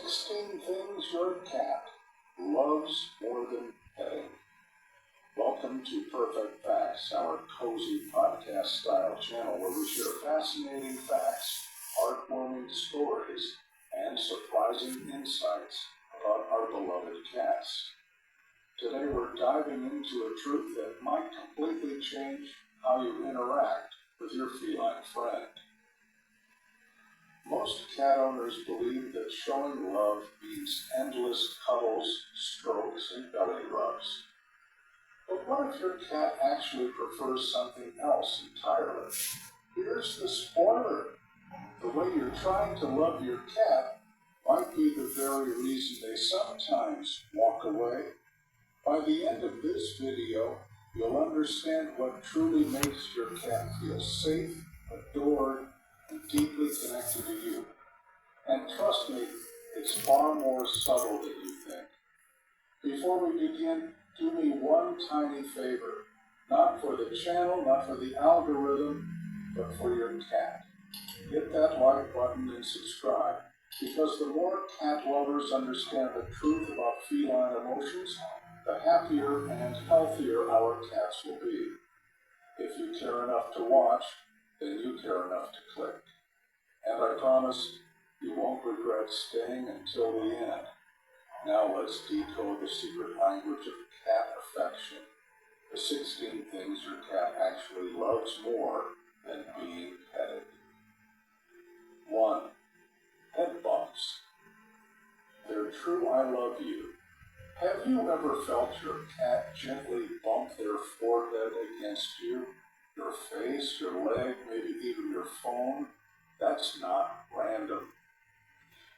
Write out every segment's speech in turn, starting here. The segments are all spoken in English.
16 things your cat loves more than petting. Welcome to Perfect Facts, our cozy podcast-style channel where we share fascinating facts, heartwarming stories, and surprising insights about our beloved cats. Today we're diving into a truth that might completely change how you interact with your feline friend. Most cat owners believe that showing love means endless cuddles, strokes, and belly rubs. But what if your cat actually prefers something else entirely? Here's the spoiler. The way you're trying to love your cat might be the very reason they sometimes walk away. By the end of this video, you'll understand what truly makes your cat feel safe, adored, and deeply connected to you. And trust me, it's far more subtle than you think. Before we begin, do me one tiny favor. Not for the channel, not for the algorithm, but for your cat. Hit that like button and subscribe, because the more cat lovers understand the truth about feline emotions, the happier and healthier our cats will be. If you care enough to watch, then you care enough to click. And I promise you won't regret staying until the end. Now let's decode the secret language of cat affection. The 16 things your cat actually loves more than being petted. 1. Head bumps. They're true I love you. Have you ever felt your cat gently bump their forehead against you? Your face, your leg, maybe even your phone? That's not random.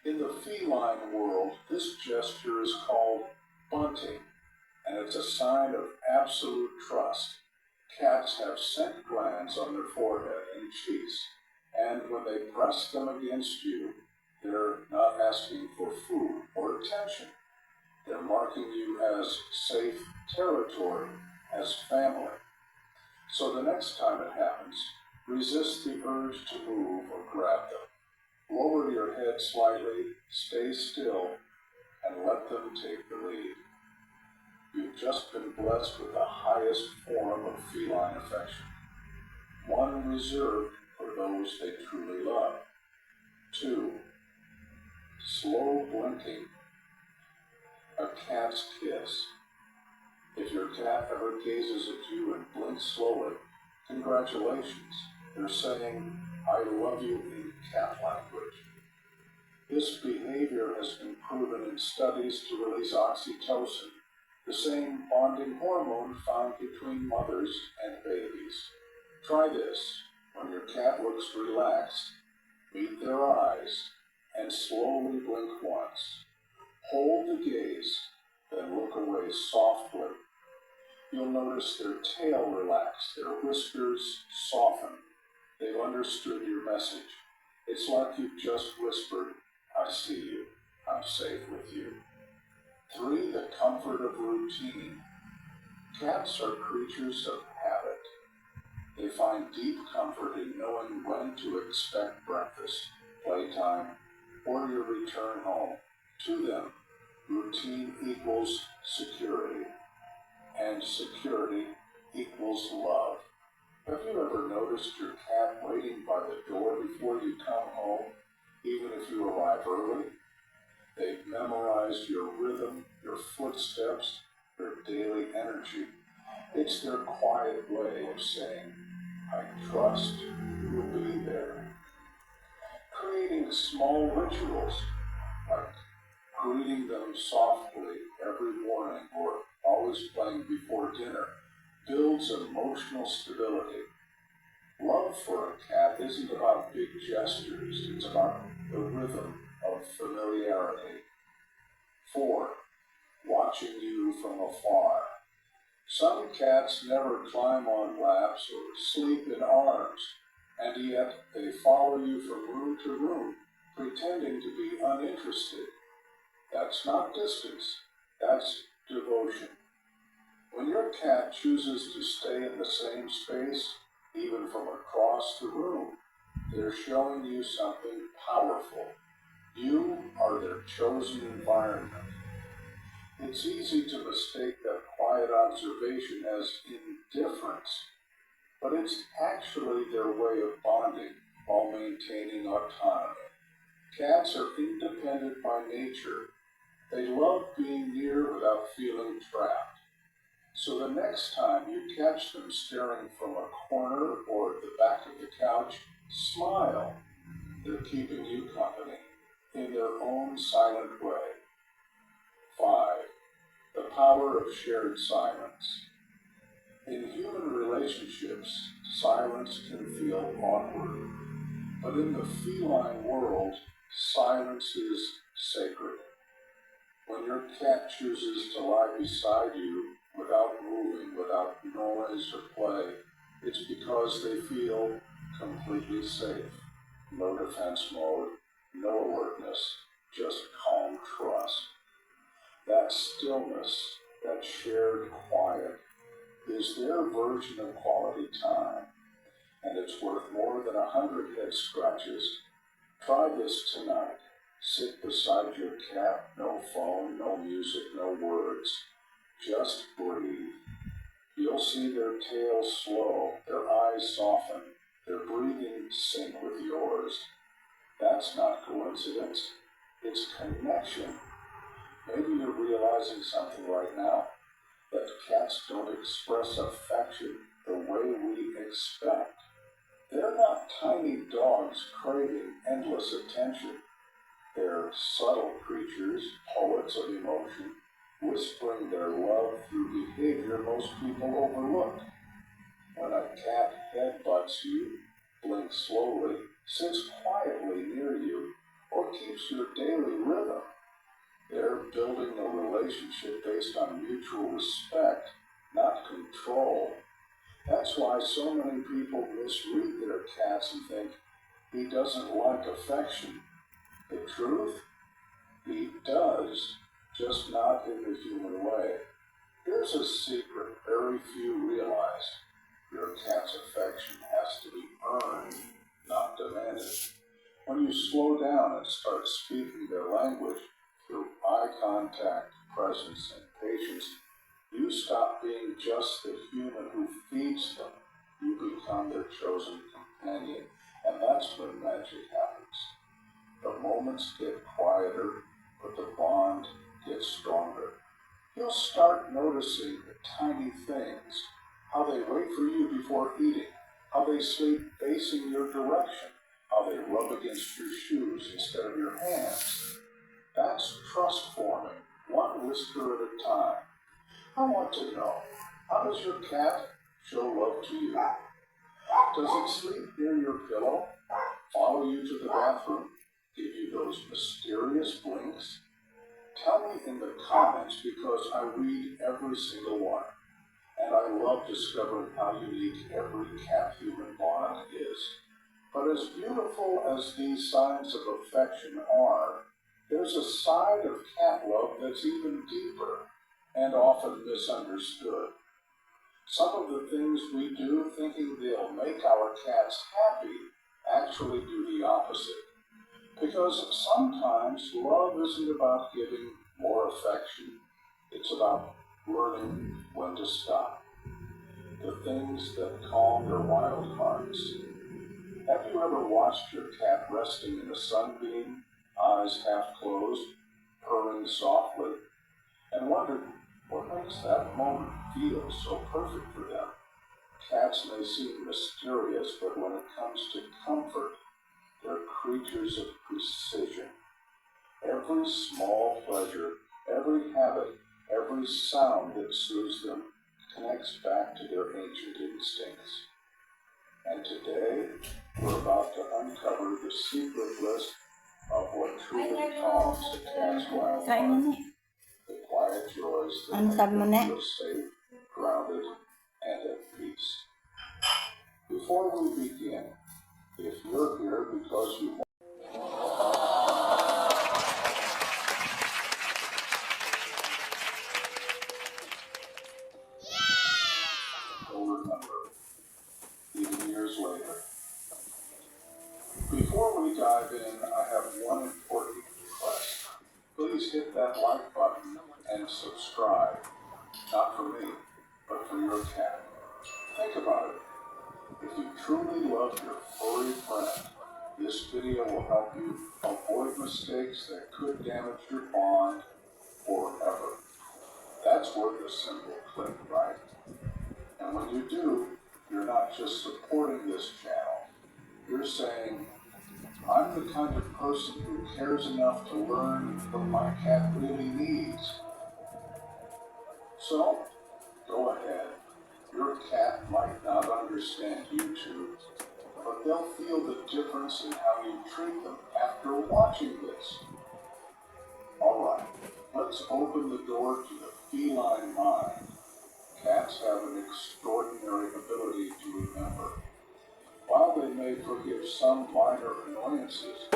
In the feline world, this gesture is called bunting, and it's a sign of absolute trust. Cats have scent glands on their forehead and cheeks, and when they press them against you, they're not asking for food or attention. They're marking you as safe territory, as family. So the next time it happens, resist the urge to move or grab them. Lower your head slightly, stay still, and let them take the lead. You've just been blessed with the highest form of feline affection, one reserved for those they truly love. 2. Slow blinking. A cat's kiss. If your cat ever gazes at you and blinks slowly, congratulations. They're saying, I love you in cat language. This behavior has been proven in studies to release oxytocin, the same bonding hormone found between mothers and babies. Try this. When your cat looks relaxed, meet their eyes and slowly blink once. Hold the gaze, then look away softly. You'll notice their tail relax, their whiskers soften. They've understood your message. It's like you've just whispered, I see you. I'm safe with you. 3. The comfort of routine. Cats are creatures of habit. They find deep comfort in knowing when to expect breakfast, playtime, or your return home. To them, routine equals security, and security equals love. Have you ever noticed your cat waiting by the door before you come home, even if you arrive early? They've memorized your rhythm, your footsteps, your daily energy. It's their quiet way of saying, I trust you will be there. Creating small rituals, like greeting them softly every morning or always playing before dinner, builds emotional stability. Love for a cat isn't about big gestures, it's about the rhythm of familiarity. 4. Watching you from afar. Some cats never climb on laps or sleep in arms, and yet they follow you from room to room, pretending to be uninterested. That's not distance, that's devotion. When your cat chooses to stay in the same space, even from across the room, they're showing you something powerful. You are their chosen environment. It's easy to mistake that quiet observation as indifference, but it's actually their way of bonding while maintaining autonomy. Cats are independent by nature. They love being near without feeling trapped. So the next time you catch them staring from a corner or at the back of the couch, smile. They're keeping you company in their own silent way. 5. The power of shared silence. In human relationships, silence can feel awkward, but in the feline world, silence is sacred. When your cat chooses to lie beside you without moving, without noise or play, it's because they feel completely safe. No defense mode, no alertness, just calm trust. That stillness, that shared quiet, is their version of quality time, and it's worth more than 100 head scratches. Try this tonight. Sit beside your cat, no phone, no music, no words. Just breathe. You'll see their tail slow, their eyes soften, their breathing sync with yours. That's not coincidence. It's connection. Maybe you're realizing something right now, that cats don't express affection the way we expect. They're not tiny dogs craving endless attention. They're subtle creatures, poets of emotion, whispering their love through behavior most people overlook. When a cat headbutts you, blinks slowly, sits quietly near you, or keeps your daily rhythm, they're building a relationship based on mutual respect, not control. That's why so many people misread their cats and think he doesn't like affection. The truth? He does, just not in the human way. Here's a secret very few realize. Your cat's affection has to be earned, not demanded. When you slow down and start speaking their language through eye contact, presence, and patience, you stop being just the human who feeds them. You become their chosen companion, and that's when magic happens. The moments get quieter, but the bond gets stronger. You'll start noticing the tiny things, how they wait for you before eating, how they sleep facing your direction, how they rub against your shoes instead of your hands. That's trust forming, one whisper at a time. I want to know, how does your cat show love to you? Does it sleep near your pillow, follow you to the bathroom, give you those mysterious blinks? Tell me in the comments because I read every single one, and I love discovering how unique every cat-human bond is. But as beautiful as these signs of affection are, there's a side of cat love that's even deeper and often misunderstood. Some of the things we do thinking they'll make our cats happy actually do the opposite. Because sometimes love isn't about giving more affection, it's about learning when to stop. The things that calm their wild hearts. Have you ever watched your cat resting in a sunbeam, eyes half closed, purring softly, and wondered what makes that moment feel so perfect for them? Cats may seem mysterious, but when it comes to comfort, they're creatures of precision. Every small pleasure, every habit, every sound that soothes them connects back to their ancient instincts. And today, we're about to uncover the secret list of what truly calms the cat's wild heart. The quiet joys that make them feel safe, grounded, and at peace. Before we begin, if you're here because you will remember, even years later. Before we dive in, I have one important please hit that like button and subscribe. Not for me, but for your cat. Think about it. If you truly love your furry friend, this video will help you avoid mistakes that could damage your bond forever. That's worth a simple click, right? And when you do, you're not just supporting this channel. You're saying, I'm the kind of person who cares enough to learn what my cat really needs. So, go ahead. Your cat might not understand YouTube, but they'll feel the difference in how you treat them after watching this. Alright, let's open the door to the feline mind. Cats have an extraordinary ability to remember. While they may forgive some minor annoyances,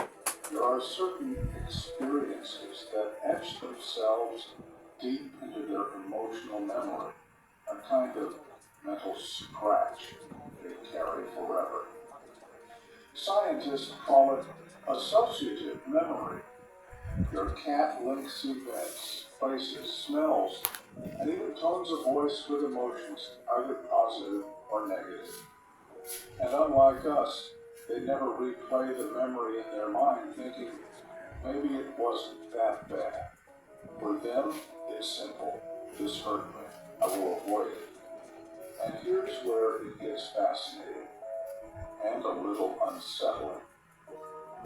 there are certain experiences that etch themselves deep into their emotional memory, a kind of mental scratch they carry forever. Scientists call it associative memory. Your cat links events, places, smells, and even tones of voice with emotions, either positive or negative. And unlike us, they never replay the memory in their mind thinking, maybe it wasn't that bad. For them, it's simple. This hurt me. I will avoid it. And here's where it gets fascinating and a little unsettling.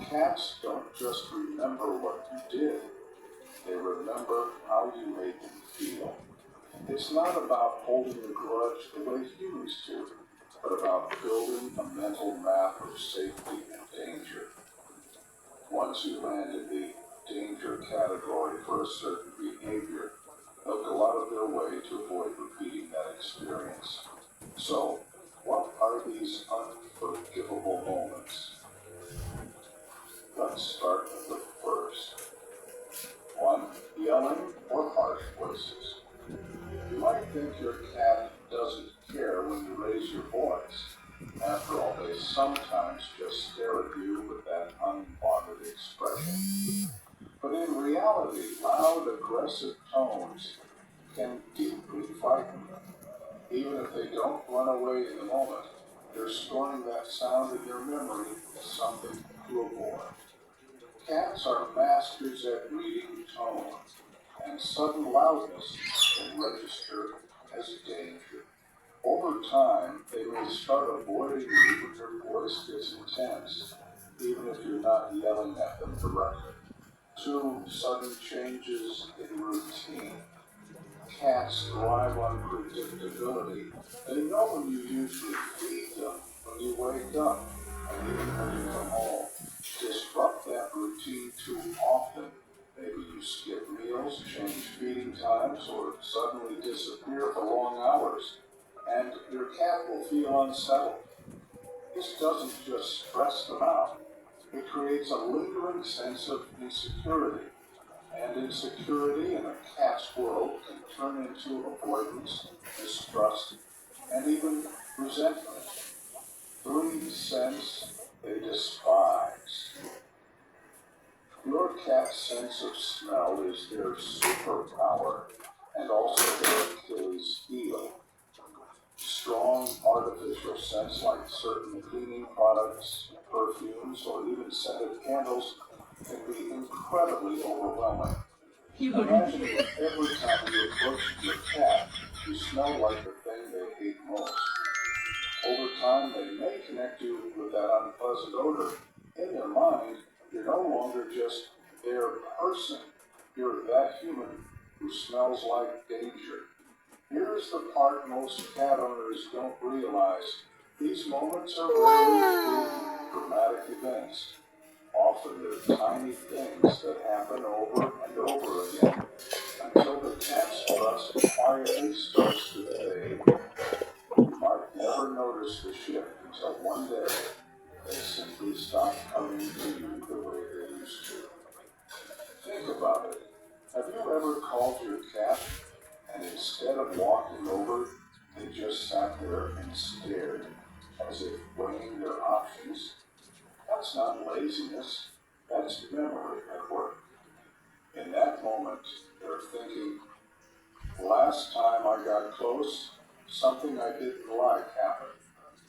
Cats don't just remember what you did. They remember how you made them feel. It's not about holding a grudge the way humans do, but about building a mental map of safety and danger. Once you land in the danger category for a certain behavior, they'll go out of their way to avoid repeating that experience. So, what are these unforgivable moments? Let's start with the first. 1. Yelling or harsh voices. You might think your cat doesn't care when you raise your voice. After all, they sometimes just stare at you with that unbothered expression. But in reality, loud, aggressive tones can deeply frighten them. Even if they don't run away in the moment, they're storing that sound in their memory as something to avoid. Cats are masters at reading tone, and sudden loudness can register as danger. Over time, they may start avoiding you when your voice gets intense, even if you're not yelling at them directly. 2. Sudden changes in routine. Cats thrive on predictability. They know when you usually feed them, when you wake up, and even when you come home. Disrupt that routine too often. Maybe you skip meals, change feeding times, or suddenly disappear for long hours, and your cat will feel unsettled. This doesn't just stress them out. It creates a lingering sense of insecurity. And insecurity in a cat's world can turn into avoidance, distrust, and even resentment. 3. Sense they despise. Your cat's sense of smell is their superpower and also their Achilles heel. Strong artificial scents like certain cleaning products, perfumes, or even scented candles can be incredibly overwhelming. Imagine if every time you approach your cat, you smell like the thing they hate most. Over time, they may connect you with that unpleasant odor. In their mind, you're no longer just their person. You're that human who smells like danger. Here's the part most cat owners don't realize. These moments are rarely big, dramatic events. Often they're tiny things that happen over and over again until the cat's trust quietly starts to fade. You might never notice the shift until one day they simply stop coming to you the way they used to. Think about it. Have you ever called your cat and instead of walking over, they just sat there and stared as if weighing their options? That's not laziness. That's memory at work. In that moment, they're thinking, last time I got close, something I didn't like happened.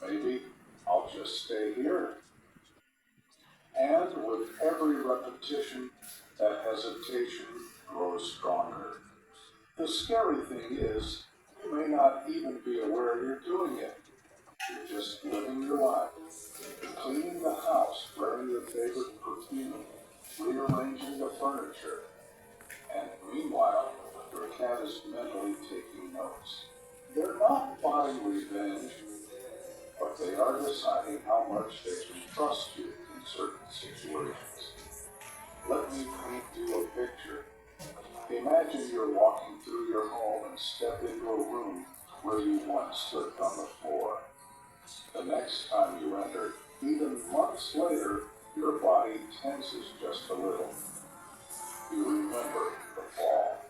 Maybe I'll just stay here. And with every repetition, that hesitation grows stronger. The scary thing is, you may not even be aware you're doing it. You're just living your life, cleaning the house, wearing your favorite perfume, rearranging the furniture, and meanwhile, your cat is mentally taking notes. They're not plotting revenge, but they are deciding how much they can trust you in certain situations. Let me paint you a picture. Imagine you're walking through your home and step into a room where you once slipped on the floor. The next time you enter, even months later, your body tenses just a little. You remember the fall.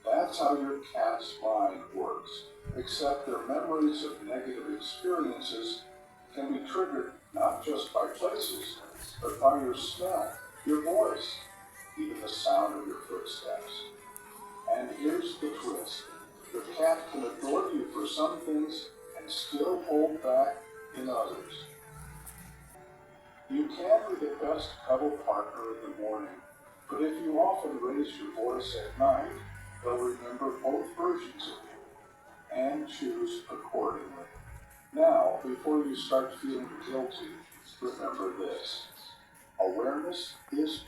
That's how your cat's mind works, except their memories of negative experiences can be triggered not just by places, but by your smell, your voice, even the sound of your footsteps. And here's the twist. The cat can adore you for some things and still hold back in others. You can be the best cuddle partner in the morning, but if you often raise your voice at night, they'll remember both versions of you and choose accordingly. Now, before you start feeling guilty, remember this. Awareness is